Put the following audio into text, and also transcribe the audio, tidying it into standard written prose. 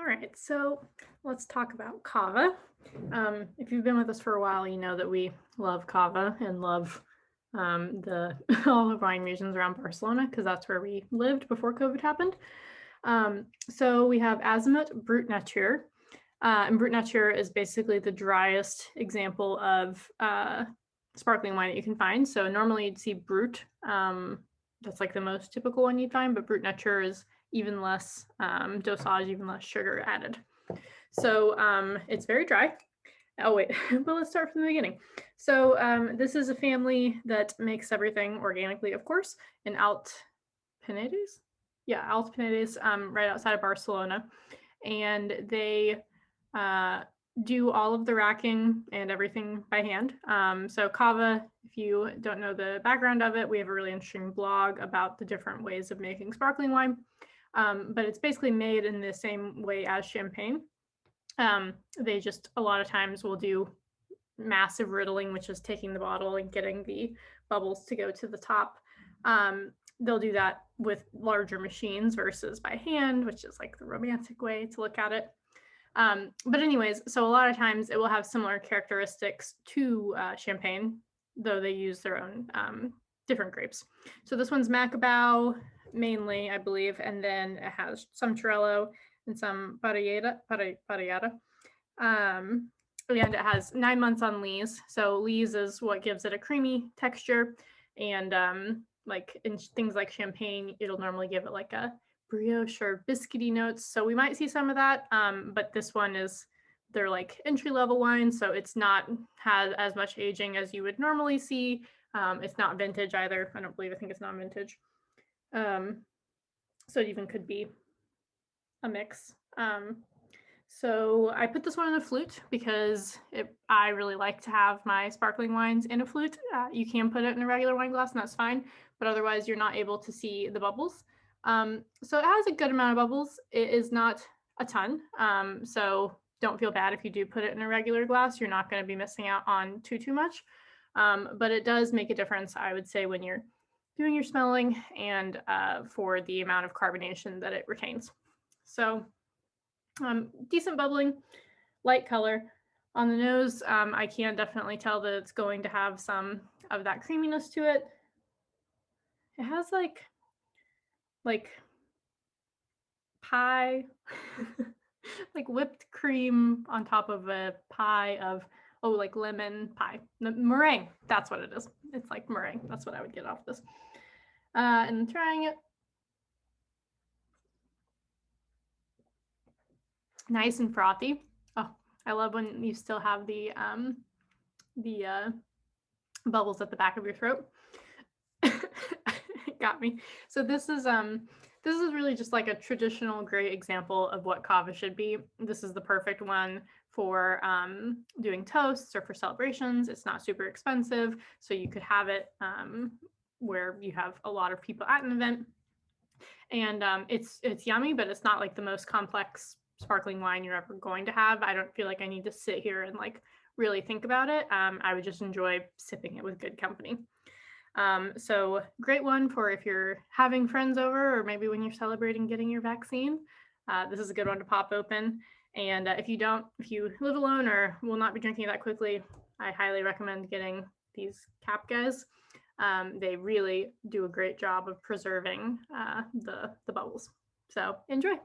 All right, so let's talk about Cava. If you've been with us for a while, you know that we love Cava and love the all the wine regions around Barcelona because that's where we lived before COVID happened. So we have Azimut, Brut Nature. And Brut Nature is basically the driest example of sparkling wine that you can find. So normally you'd see Brut. That's like the most typical one you'd find, but Brut Nature is even less dosage, even less sugar added. So it's very dry. Oh wait, but let's start from the beginning. So this is a family that makes everything organically, of course, in Alt Penedès. Yeah, Alt Penedès, right outside of Barcelona. And they do all of the racking and everything by hand. So Cava, if you don't know the background of it, we have a really interesting blog about the different ways of making sparkling wine. But it's basically made in the same way as champagne. They just a lot of times will do massive riddling, which is taking the bottle and getting the bubbles to go to the top. They'll do that with larger machines versus by hand, which is like the romantic way to look at it. But anyways, so a lot of times it will have similar characteristics to champagne, though they use their own different grapes. So this one's Macabeo mainly, I believe, and then it has some Xarel-lo and some Parellada. And it has 9 months on lees. So lees is what gives it a creamy texture. And like in things like champagne, it'll normally give it like a brioche or biscuity notes. So we might see some of that. But this one is they're like entry level wines. So it's not has as much aging as you would normally see. It's not vintage either. I think it's not vintage. So it even could be a mix. So I put this one in a flute because I really like to have my sparkling wines in a flute. You can put it in a regular wine glass and that's fine, but otherwise you're not able to see the bubbles. So it has a good amount of bubbles. It is not a ton. So don't feel bad if you do put it in a regular glass. You're not going to be missing out on too much. But it does make a difference, I would say, when you're doing your smelling and for the amount of carbonation that it retains. So decent bubbling, light color. On the nose, I can definitely tell that it's going to have some of that creaminess to it. It has like pie, like whipped cream on top of a pie of, like lemon pie. Meringue, that's what it is. It's like meringue. That's what I would get off this. And trying it. Nice and frothy. Oh, I love when you still have the bubbles at the back of your throat. It got me. So this is really just like a traditional great example of what Cava should be. This is the perfect one for doing toasts or for celebrations. It's not super expensive, so you could have it where you have a lot of people at an event. And it's yummy, but it's not like the most complex sparkling wine you're ever going to have. I don't feel like I need to sit here and like really think about it. I would just enjoy sipping it with good company. So great one for if you're having friends over or maybe when you're celebrating getting your vaccine. This is a good one to pop open. And if you live alone or will not be drinking that quickly, I highly recommend getting these cap guys. They really do a great job of preserving the bubbles. So enjoy.